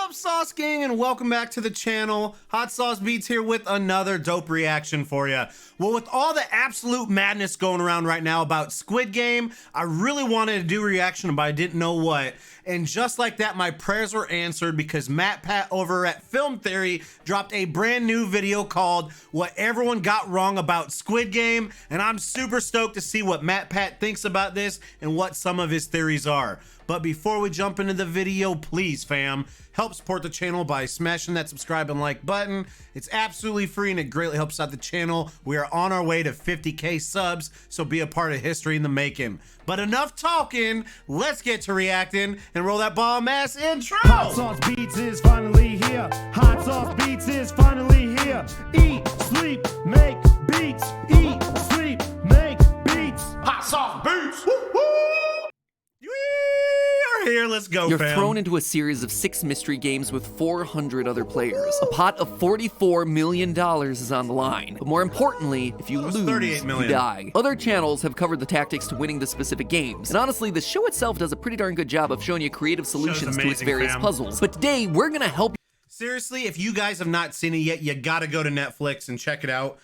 up, Sauce Gang, and welcome back to the channel. Hot Sauce Beats here with another dope reaction for you. Well, with all the absolute madness going around right now about Squid Game, I really wanted to do a reaction, but I didn't know what. And just like that, my prayers were answered because Matt Pat over at Film Theory dropped a brand new video called What Everyone Got Wrong About Squid Game. And I'm super stoked to see what Matt Pat thinks about this and what some of his theories are. But before we jump into the video, please, fam, help support the channel by smashing that subscribe and like button. It's absolutely free and it greatly helps out the channel. We are on our way to 50K subs, so be a part of history in the making. But enough talking, let's get to reacting and roll that bomb-ass intro! Hot Sauce Beats is finally here. Hot Sauce Beats is finally here. Eat, sleep, make beats. Eat, sleep, make beats. Hot Sauce Beats! Woo-hoo! Here, let's go, You're fam. thrown into a series of 6 mystery games with 400 other players. A pot of $44 million is on the line. But more importantly, if you lose, 38 million. you die. Other channels have covered the tactics to winning the specific games. And honestly, the show itself does a pretty darn good job of showing you creative solutions to its various puzzles. But today, we're gonna help you. Seriously, if you guys have not seen it yet, you gotta go to Netflix and check it out.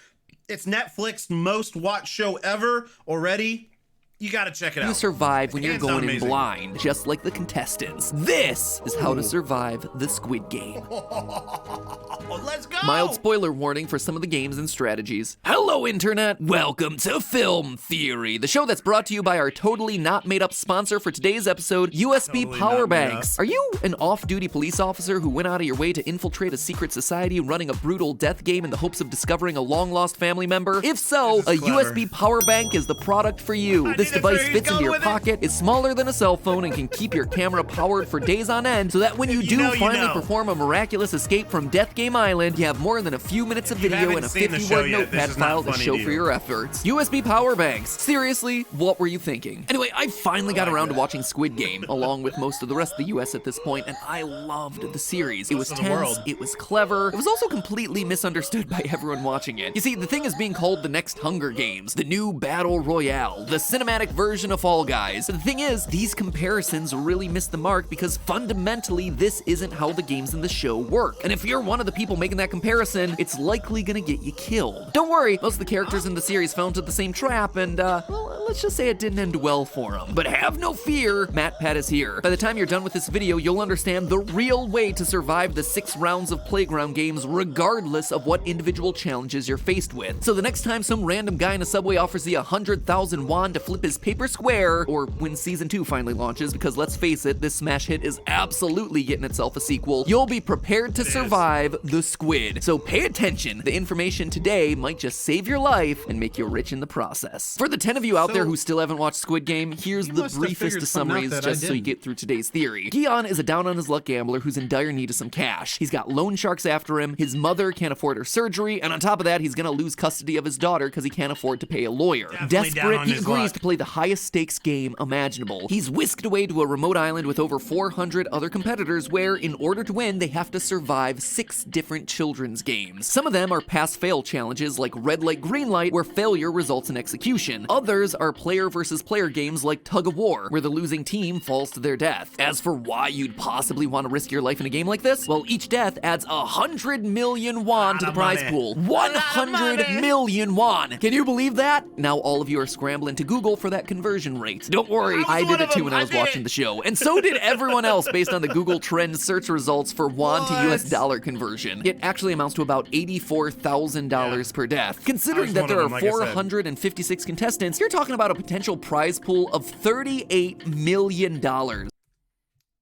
It's Netflix's most watched show ever already. You gotta check it out. You survive when you're Hands going down in amazing. blind, just like the contestants. This is how to survive the Squid Game. Let's go! Mild spoiler warning for some of the games and strategies. Hello, Internet! Welcome to Film Theory, the show that's brought to you by our totally not made up sponsor for today's episode, USB Totally power not made banks. up. Are you an off-duty police officer who went out of your way to infiltrate a secret society running a brutal death game in the hopes of discovering a long-lost family member? If so, This a is clever. USB power bank is the product for you. This device fits into your pocket, is smaller than a cell phone, and can keep your camera powered for days on end, so that when you do finally perform a miraculous escape from Death Game Island, you have more than a few minutes of video and a 50-word notepad file to show for your efforts. USB power banks. Seriously, what were you thinking? Anyway, I finally got around to watching Squid Game, along with most of the rest of the US at this point, and I loved the series. It was tense, it was clever, it was also completely misunderstood by everyone watching it. You see, the thing is being called the next Hunger Games, the new Battle Royale, the cinematic version of Fall Guys. But the thing is, these comparisons really miss the mark because fundamentally, this isn't how the games in the show work. And if you're one of the people making that comparison, it's likely gonna get you killed. Don't worry, most of the characters in the series fell into the same trap and, well, let's just say it didn't end well for them. But have no fear, Matt Pat is here. By the time you're done with this video, you'll understand the real way to survive the 6 rounds of playground games regardless of what individual challenges you're faced with. So the next time some random guy in a subway offers you 100,000 won to flip his paper square, or when season 2 finally launches, because let's face it, this smash hit is absolutely getting itself a sequel, you'll be prepared to survive the Squid. So pay attention. The information today might just save your life and make you rich in the process. For the 10 of you out there who still haven't watched Squid Game, here's the briefest of summaries just so you get through today's theory. GRIAN is a down on his luck gambler who's in dire need of some cash. He's got loan sharks after him, his mother can't afford her surgery, and on top of that, he's gonna lose custody of his daughter because he can't afford to pay a lawyer. Desperate, he agrees to play the highest stakes game imaginable. He's whisked away to a remote island with over 400 other competitors where, in order to win, they have to survive 6 different children's games. Some of them are pass-fail challenges like red light, green light, where failure results in execution. Others are player versus player games like tug of war, where the losing team falls to their death. As for why you'd possibly want to risk your life in a game like this, well, each death adds 100 million won to the prize pool. 100 million won! Can you believe that? Now all of you are scrambling to Google for that conversion rate. Don't worry, I did it too when I was watching the show, and so did everyone else based on the Google Trend search results for won to US dollar conversion. It actually amounts to about $84,000 per death. Considering that there are 456 contestants, you're talking about a potential prize pool of $38 million.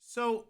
So,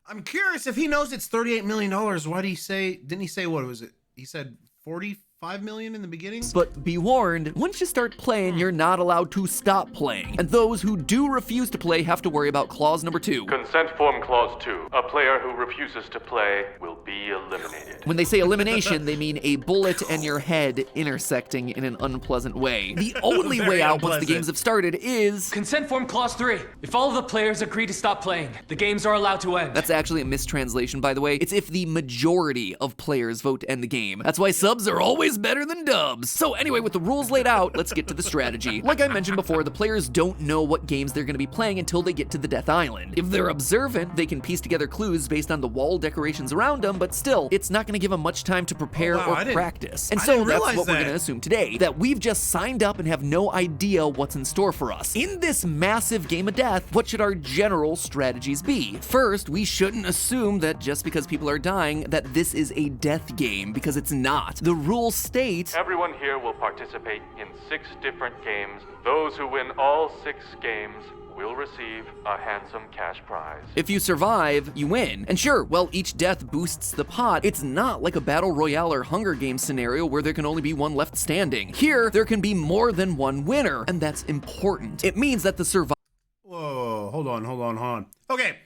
I'm curious if he knows it's $38 million, why did he say, didn't he say, what was it? He said 45 million in the beginning? But be warned, once you start playing, you're not allowed to stop playing. And those who do refuse to play have to worry about clause number 2. Consent form clause 2. A player who refuses to play will be eliminated. When they say elimination, they mean a bullet and your head intersecting in an unpleasant way. The only way out once the games have started is... Consent form clause 3. If all of the players agree to stop playing, the games are allowed to end. That's actually a mistranslation, by the way. It's if the majority of players vote to end the game. That's why subs are always better than dubs. So anyway, with the rules laid out, let's get to the strategy. Like I mentioned before, the players don't know what games they're going to be playing until they get to the Death Island. If they're observant, they can piece together clues based on the wall decorations around them, but still, it's not going to give them much time to prepare or practice. And so that's what we're going to assume today, that we've just signed up and have no idea what's in store for us. In this massive game of death, what should our general strategies be? First, we shouldn't assume that just because people are dying, that this is a death game, because it's not. The rules state... Everyone here will participate in 6 different games. Those who win all 6 games will receive a handsome cash prize. If you survive, you win. And sure, while each death boosts the pot, it's not like a Battle Royale or Hunger Games scenario where there can only be one left standing. Here, there can be more than one winner, and that's important. It means that the survivor... Whoa, hold on. Okay,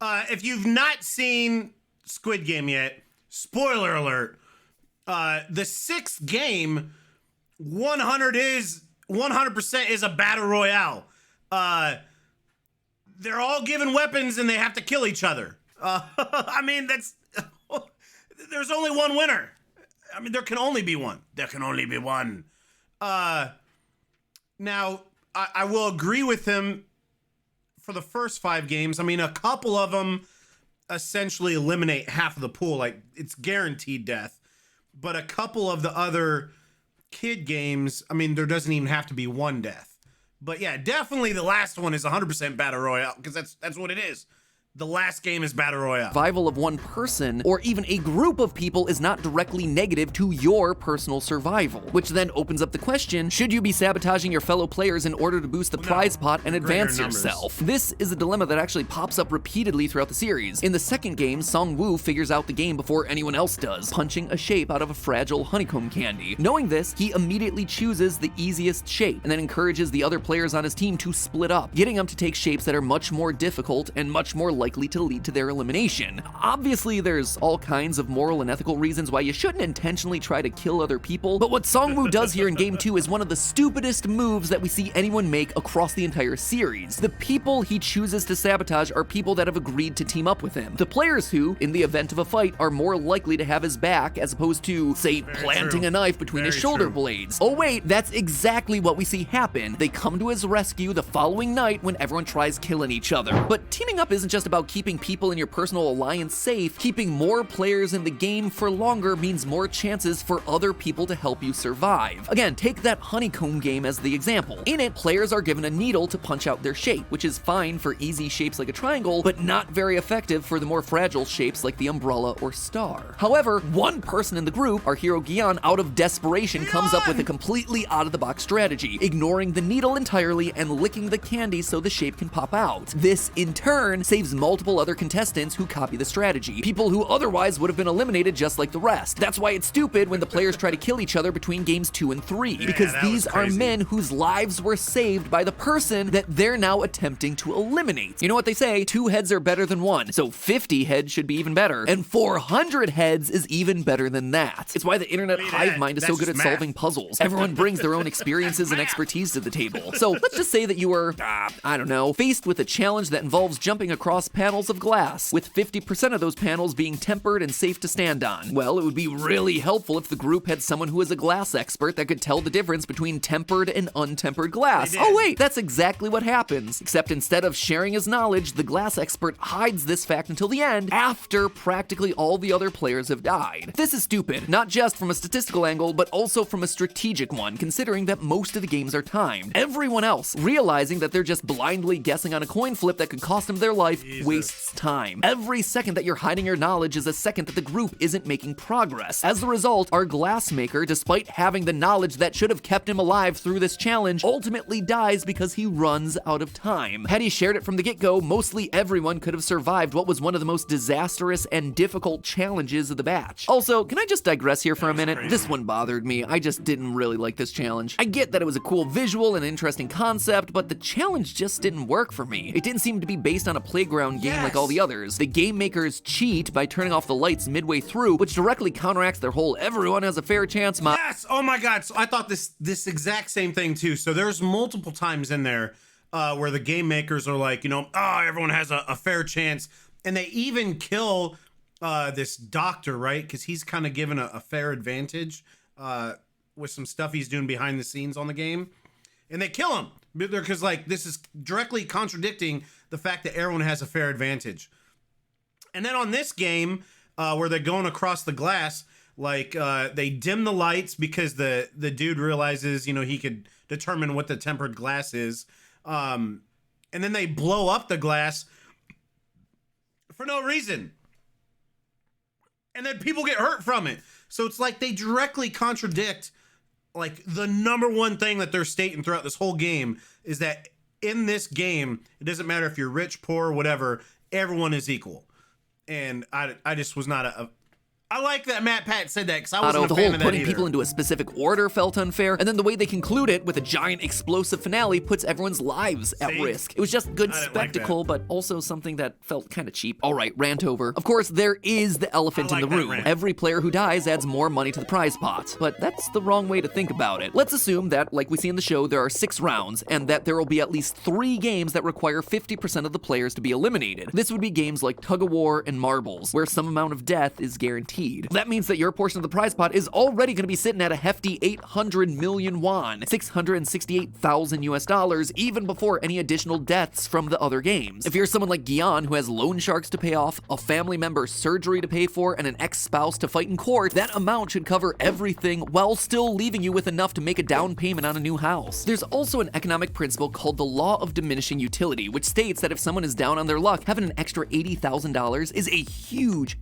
if you've not seen Squid Game yet, spoiler alert, the 6th game, 100% is a Battle Royale. They're all given weapons and they have to kill each other. I mean, there's only one winner. I mean, there can only be one. Now, I will agree with him for the first 5 games. I mean, a couple of them essentially eliminate half of the pool. Like, it's guaranteed death. But a couple of the other kid games, I mean, there doesn't even have to be one death. But yeah, definitely the last one is 100% Battle Royale, because that's what it is. The last game is Battle Royale. Survival of one person, or even a group of people, is not directly negative to your personal survival, which then opens up the question, should you be sabotaging your fellow players in order to boost the prize pot and advance yourself? This is a dilemma that actually pops up repeatedly throughout the series. In the second game, Song-woo figures out the game before anyone else does, punching a shape out of a fragile honeycomb candy. Knowing this, he immediately chooses the easiest shape, and then encourages the other players on his team to split up, getting them to take shapes that are much more difficult and much more likely to lead to their elimination. Obviously, there's all kinds of moral and ethical reasons why you shouldn't intentionally try to kill other people, but what Song-woo does here in Game 2 is one of the stupidest moves that we see anyone make across the entire series. The people he chooses to sabotage are people that have agreed to team up with him. The players who, in the event of a fight, are more likely to have his back as opposed to, say, planting a knife between his shoulder blades. Oh wait, that's exactly what we see happen. They come to his rescue the following night when everyone tries killing each other. But teaming up isn't just about keeping people in your personal alliance safe. Keeping more players in the game for longer means more chances for other people to help you survive. Again, take that honeycomb game as the example. In it, players are given a needle to punch out their shape, which is fine for easy shapes like a triangle, but not very effective for the more fragile shapes like the umbrella or star. However, one person in the group, our hero GRIAN, out of desperation comes up with a completely out-of-the-box strategy, ignoring the needle entirely and licking the candy so the shape can pop out. This, in turn, saves multiple other contestants who copy the strategy, people who otherwise would have been eliminated just like the rest. That's why it's stupid when the players try to kill each other between games 2 and 3, because these are men whose lives were saved by the person that they're now attempting to eliminate. You know what they say, 2 heads are better than 1, so 50 heads should be even better, and 400 heads is even better than that. It's why the internet hive mind is so good at solving puzzles. Everyone brings their own experiences and expertise to the table. So let's just say that you were, I don't know, faced with a challenge that involves jumping across panels of glass, with 50% of those panels being tempered and safe to stand on. Well, it would be really helpful if the group had someone who is a glass expert that could tell the difference between tempered and untempered glass. Oh wait, that's exactly what happens. Except instead of sharing his knowledge, the glass expert hides this fact until the end, after practically all the other players have died. This is stupid, not just from a statistical angle, but also from a strategic one, considering that most of the games are timed. Everyone else, realizing that they're just blindly guessing on a coin flip that could cost them their life, wastes time. Every second that you're hiding your knowledge is a second that the group isn't making progress. As a result, our glassmaker, despite having the knowledge that should have kept him alive through this challenge, ultimately dies because he runs out of time. Had he shared it from the get-go, mostly everyone could have survived what was one of the most disastrous and difficult challenges of the batch. Also, can I just digress here for a minute? This one bothered me. I just didn't really like this challenge. I get that it was a cool visual and interesting concept, but the challenge just didn't work for me. It didn't seem to be based on a playground background game like all the others. The game makers cheat by turning off the lights midway through, which directly counteracts their whole everyone has a fair chance Yes! Oh my god, so I thought this exact same thing too. So there's multiple times in there where the game makers are like, you know, oh, everyone has a fair chance. And they even kill this doctor, right? Because he's kind of given a fair advantage with some stuff he's doing behind the scenes on the game. And they kill him because, like, this is directly contradicting the fact that everyone has a fair advantage. And then on this game, where they're going across the glass, like, they dim the lights because the dude realizes, you know, he could determine what the tempered glass is. And then they blow up the glass for no reason. And then people get hurt from it. So it's like they directly contradict, like, the number one thing that they're stating throughout this whole game is that in this game, it doesn't matter if you're rich, poor, whatever, everyone is equal. And I just was not I like that Matt Pat said that because I wasn't a fan of that putting either. people into a specific order felt unfair, and then the way they conclude it with a giant explosive finale puts everyone's lives at risk. It was just good spectacle, but also something that felt kind of cheap. All right, rant over. Of course, there is the elephant in the room. Every player who dies adds more money to the prize pot, but that's the wrong way to think about it. Let's assume that, like we see in the show, there are 6 rounds, and that there will be at least 3 games that require 50% of the players to be eliminated. This would be games like Tug of War and Marbles, where some amount of death is guaranteed. That means that your portion of the prize pot is already going to be sitting at a hefty 800 million won, $668,000 US, even before any additional deaths from the other games. If you're someone like GRIAN who has loan sharks to pay off, a family member's surgery to pay for, and an ex-spouse to fight in court, that amount should cover everything while still leaving you with enough to make a down payment on a new house. There's also an economic principle called the law of diminishing utility, which states that if someone is down on their luck, having an extra $80,000 is a huge,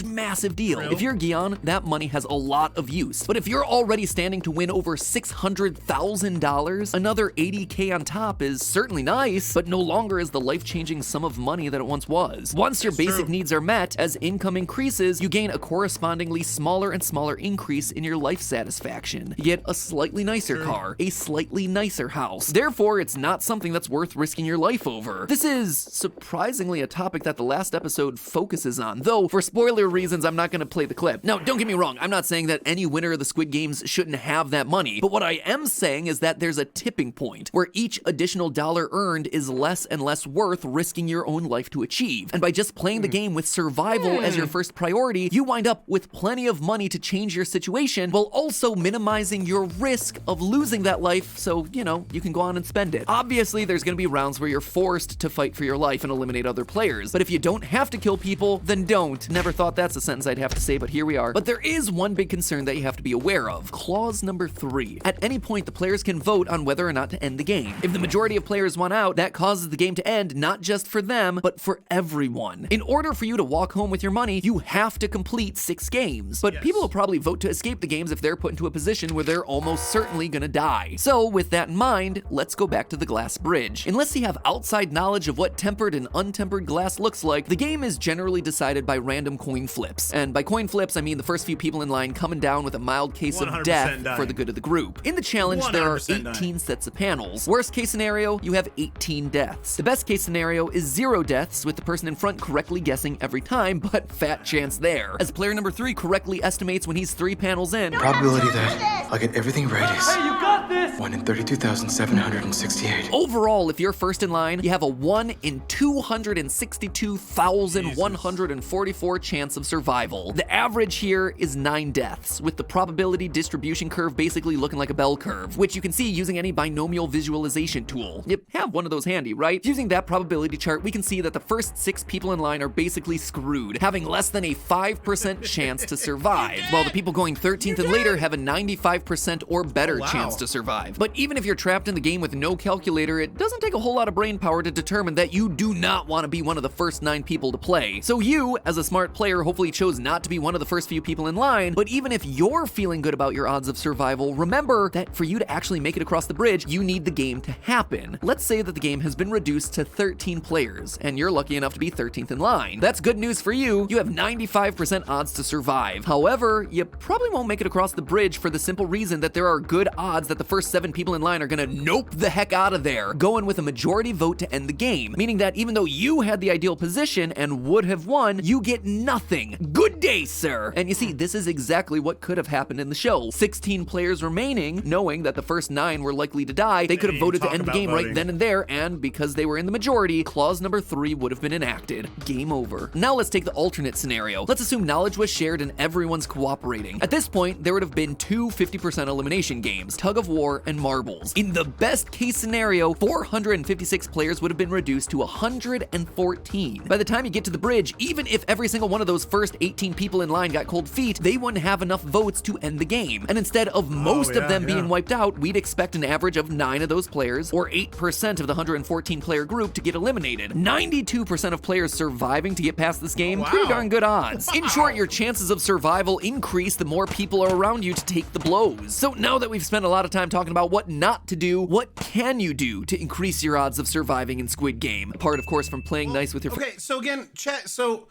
massive deal. If you're GRIAN, that money has a lot of use. But if you're already standing to win over $600,000, another $80K on top is certainly nice, but no longer is the life-changing sum of money that it once was. Once your basic needs are met, as income increases, you gain a correspondingly smaller and smaller increase in your life satisfaction. You get a slightly nicer car, a slightly nicer house. Therefore, it's not something that's worth risking your life over. This is surprisingly a topic that the last episode focuses on, though for spoiler reasons, I'm not going to play the clip. Now, don't get me wrong, I'm not saying that any winner of the Squid Games shouldn't have that money, but what I am saying is that there's a tipping point where each additional dollar earned is less and less worth risking your own life to achieve. And by just playing the game with survival as your first priority, you wind up with plenty of money to change your situation while also minimizing your risk of losing that life so, you know, you can go on and spend it. Obviously, there's gonna be rounds where you're forced to fight for your life and eliminate other players, but if you don't have to kill people, then don't. Never thought that's a sentence I'd have to say, but here we are. But there is one big concern that you have to be aware of. Clause number 3. At any point, the players can vote on whether or not to end the game. If the majority of players want out, that causes the game to end not just for them, but for everyone. In order for you to walk home with your money, you have to complete 6 games. But people will probably vote to escape the games if they're put into a position where they're almost certainly gonna die. So with that in mind, let's go back to the glass bridge. Unless you have outside knowledge of what tempered and untempered glass looks like, the game is generally decided by random coin flips. And by coin flips, I mean the first few people in line coming down with a mild case of death for the good of the group. In the challenge, there are 18 sets of panels. Worst case scenario, you have 18 deaths. The best case scenario is 0 deaths with the person in front correctly guessing every time, but fat chance there. As player number 3 correctly estimates when he's 3 panels in, probability that I'll get everything right is Hey, you got this! 1 in 32,768. Overall, if you're first in line, you have a 1 in 262,144 chance of survival. The average here is 9 deaths, with the probability distribution curve basically looking like a bell curve, which you can see using any binomial visualization tool. You have one of those handy, right? Using that probability chart, we can see that the first 6 people in line are basically screwed, having less than a 5% chance to survive, while the people going 13th and later have a 95% or better chance to survive. But even if you're trapped in the game with no calculator, it doesn't take a whole lot of brain power to determine that you do not want to be one of the first 9 people to play. So you, as a smart player, hopefully chose not to be one of the first few people in line, but even if you're feeling good about your odds of survival, remember that for you to actually make it across the bridge, you need the game to happen. Let's say that the game has been reduced to 13 players, and you're lucky enough to be 13th in line. That's good news for you. You have 95% odds to survive. However, you probably won't make it across the bridge for the simple reason that there are good odds that the first 7 people in line are gonna nope the heck out of there, going with a majority vote to end the game, meaning that even though you had the ideal position and would have won, you get nothing. Good day, sir. And you see, this is exactly what could have happened in the show. 16 players remaining, knowing that the first 9 were likely to die, they could have voted to end the game right then and there, and because they were in the majority, clause number 3 would have been enacted. Game over. Now let's take the alternate scenario. Let's assume knowledge was shared and everyone's cooperating. At this point, there would have been 2 50% elimination games, tug of war and marbles. In the best case scenario, 456 players would have been reduced to 114. By the time you get to the bridge, even if every single one of those first 18 people in line got cold feet, they wouldn't have enough votes to end the game. And instead of most of them being wiped out, we'd expect an average of 9 of those players, or 8% of the 114 player group, to get eliminated. 92% of players surviving to get past this game, pretty darn good odds. In short, your chances of survival increase the more people are around you to take the blows. So now that we've spent a lot of time talking about what not to do, what can you do to increase your odds of surviving in Squid Game? Apart, of course, from playing nice with your friends. Okay, so again, chat, so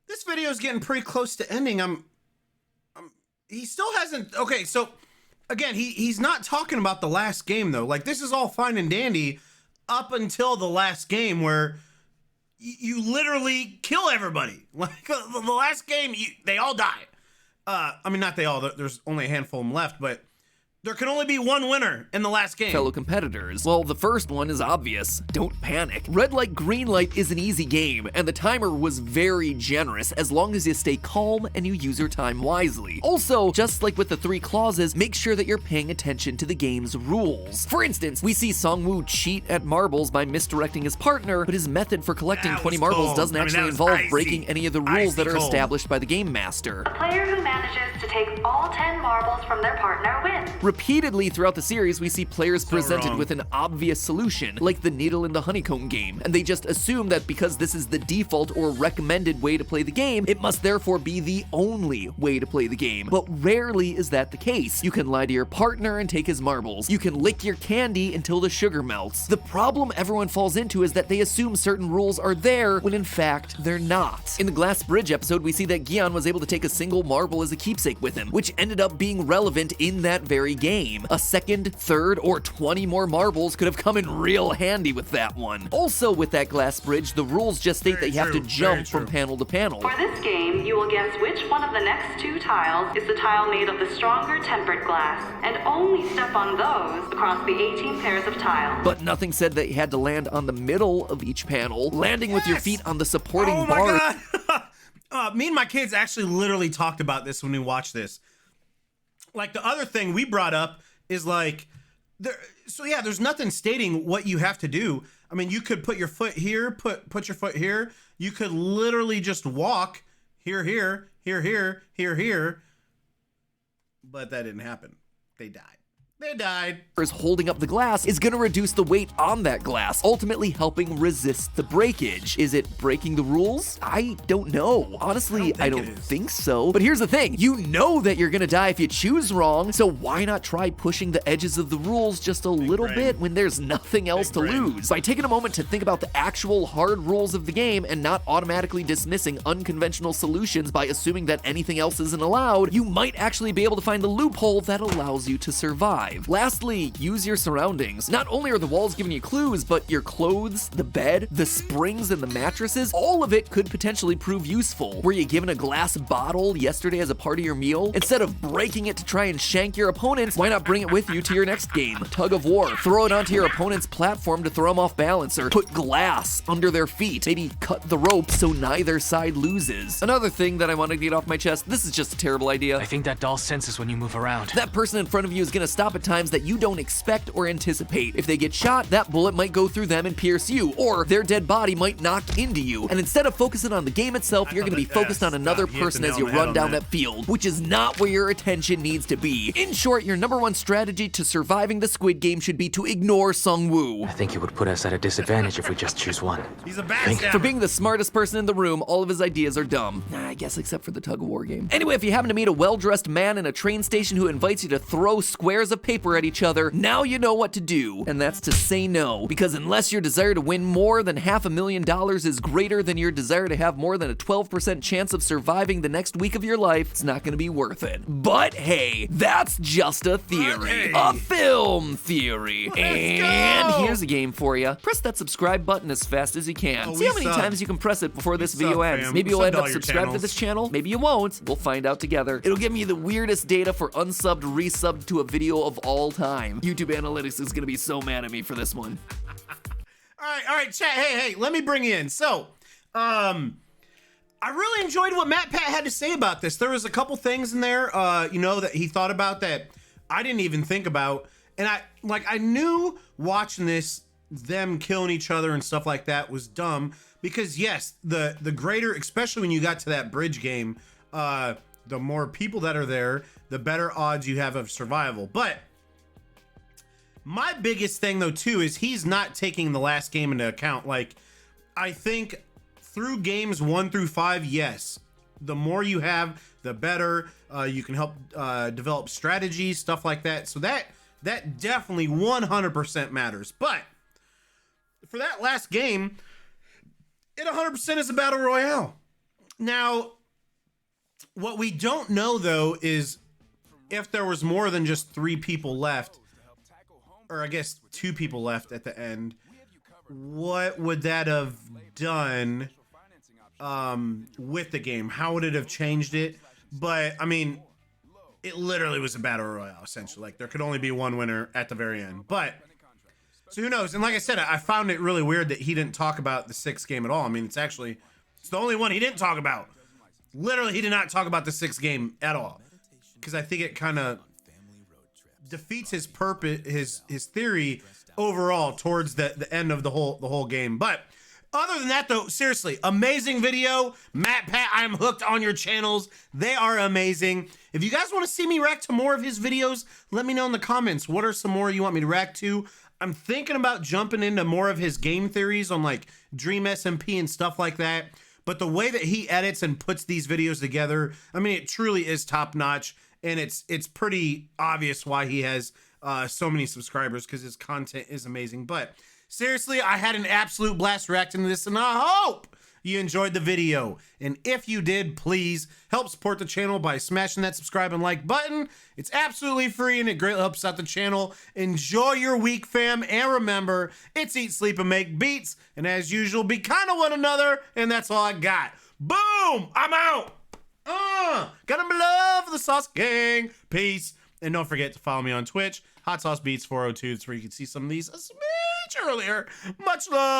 this video is getting pretty close to ending. He still hasn't, okay, so again, he's not talking about the last game though. Like, this is all fine and dandy up until the last game where you literally kill everybody. Like, the last game, they all die. I mean, not they all, there's only a handful of them left, but there can only be one winner in the last game. Fellow competitors. Well, the first one is obvious. Don't panic. Red light, green light is an easy game, and the timer was very generous as long as you stay calm and you use your time wisely. Also, just like with the 3 clauses, make sure that you're paying attention to the game's rules. For instance, we see Songwoo cheat at marbles by misdirecting his partner, but his method for collecting 20 marbles doesn't actually involve breaking any of the rules that are established by the game master. The player who manages to take all 10 marbles from their partner wins. Repeatedly throughout the series, we see players presented with an obvious solution, like the needle in the honeycomb game, and they just assume that because this is the default or recommended way to play the game, it must therefore be the only way to play the game. But rarely is that the case. You can lie to your partner and take his marbles. You can lick your candy until the sugar melts. The problem everyone falls into is that they assume certain rules are there when in fact they're not. In the Glass Bridge episode, we see that GRIAN was able to take a single marble as a keepsake with him, which ended up being relevant in that very game. A second, third, or 20 more marbles could have come in real handy with that one. Also with that glass bridge, the rules just state that you have to jump from panel to panel. For this game, you will guess which one of the next 2 tiles is the tile made of the stronger tempered glass, and only step on those across the 18 pairs of tiles. But nothing said that you had to land on the middle of each panel, landing with your feet on the supporting bar. Me and my kids actually literally talked about this when we watched this. Like, the other thing we brought up is like, there's nothing stating what you have to do. I mean, you could put your foot here, put your foot here. You could literally just walk here, here, here, here, here, here. But that didn't happen. They died. They died. Holding up the glass is gonna reduce the weight on that glass, ultimately helping resist the breakage. Is it breaking the rules? I don't know. Honestly, I don't think so. But here's the thing, you know that you're gonna die if you choose wrong, so why not try pushing the edges of the rules just a little bit when there's nothing else to lose? By taking a moment to think about the actual hard rules of the game and not automatically dismissing unconventional solutions by assuming that anything else isn't allowed, you might actually be able to find the loophole that allows you to survive. Lastly, use your surroundings. Not only are the walls giving you clues, but your clothes, the bed, the springs, and the mattresses, all of it could potentially prove useful. Were you given a glass bottle yesterday as a part of your meal? Instead of breaking it to try and shank your opponents, why not bring it with you to your next game? Tug of war. Throw it onto your opponent's platform to throw them off balance, or put glass under their feet. Maybe cut the rope so neither side loses. Another thing that I want to get off my chest, this is just a terrible idea. I think that doll senses when you move around. That person in front of you is gonna stop at times that you don't expect or anticipate. If they get shot, that bullet might go through them and pierce you, or their dead body might knock into you. And instead of focusing on the game itself, you're gonna be focused on another person as you run down that field, which is not where your attention needs to be. In short, your #1 strategy to surviving the Squid Game should be to ignore Songwoo. I think it would put us at a disadvantage if we just choose one. He's a backstabber. For being the smartest person in the room, all of his ideas are dumb. I guess except for the tug of war game. Anyway, if you happen to meet a well-dressed man in a train station who invites you to throw squares of paper paper at each other, now you know what to do, and that's to say no. Because unless your desire to win more than $500,000 is greater than your desire to have more than a 12% chance of surviving the next week of your life, it's not gonna be worth it. But hey, that's just a theory. A film theory. And here's a game for you. Press that subscribe button as fast as you can. See how many times you can press it before this video ends. Maybe you'll end up subscribed to this channel, maybe you won't. We'll find out together. It'll give me the weirdest data for unsubbed, resubbed to a video of all time. YouTube Analytics is gonna be so mad at me for this one. All right, chat. Hey, let me bring you in. So, I really enjoyed what Matt Pat had to say about this. There was a couple things in there, you know, that he thought about that I didn't even think about. And I knew watching this, them killing each other and stuff like that was dumb because yes, the greater, especially when you got to that bridge game, the more people that are there, the better odds you have of survival. But my biggest thing though too is he's not taking the last game into account. Like, I think through games 1 through 5, yes, the more you have, the better. You can help develop strategies, stuff like that. So that definitely 100% matters. But for that last game, it 100% is a battle royale. Now, what we don't know though is if there was more than just 3 people left, or I guess 2 people left at the end, what would that have done with the game? How would it have changed it? But I mean, it literally was a battle royale essentially. Like, there could only be one winner at the very end. But so who knows? And like I said, I found it really weird that he didn't talk about the 6th game at all. I mean, it's the only one he didn't talk about. Literally, he did not talk about the 6th game at all, because I think it kind of defeats his purpose, his theory overall towards the end of the whole game. But other than that, though, seriously, amazing video. Matt Pat, I'm hooked on your channels. They are amazing. If you guys want to see me react to more of his videos, let me know in the comments. What are some more you want me to react to? I'm thinking about jumping into more of his game theories on like Dream SMP and stuff like that. But the way that he edits and puts these videos together, I mean, it truly is top notch. And it's pretty obvious why he has so many subscribers, because his content is amazing. But seriously, I had an absolute blast reacting to this, and I hope you enjoyed the video. And if you did, please help support the channel by smashing that subscribe and like button. It's absolutely free and it greatly helps out the channel. Enjoy your week, fam. And remember, it's eat, sleep, and make beats. And as usual, be kind to one another. And that's all I got. Boom! I'm out! Got them love for the Sauce Gang. Peace. And don't forget to follow me on Twitch, Hot Sauce Beats 402. That's where you can see some of these a smidge earlier. Much love.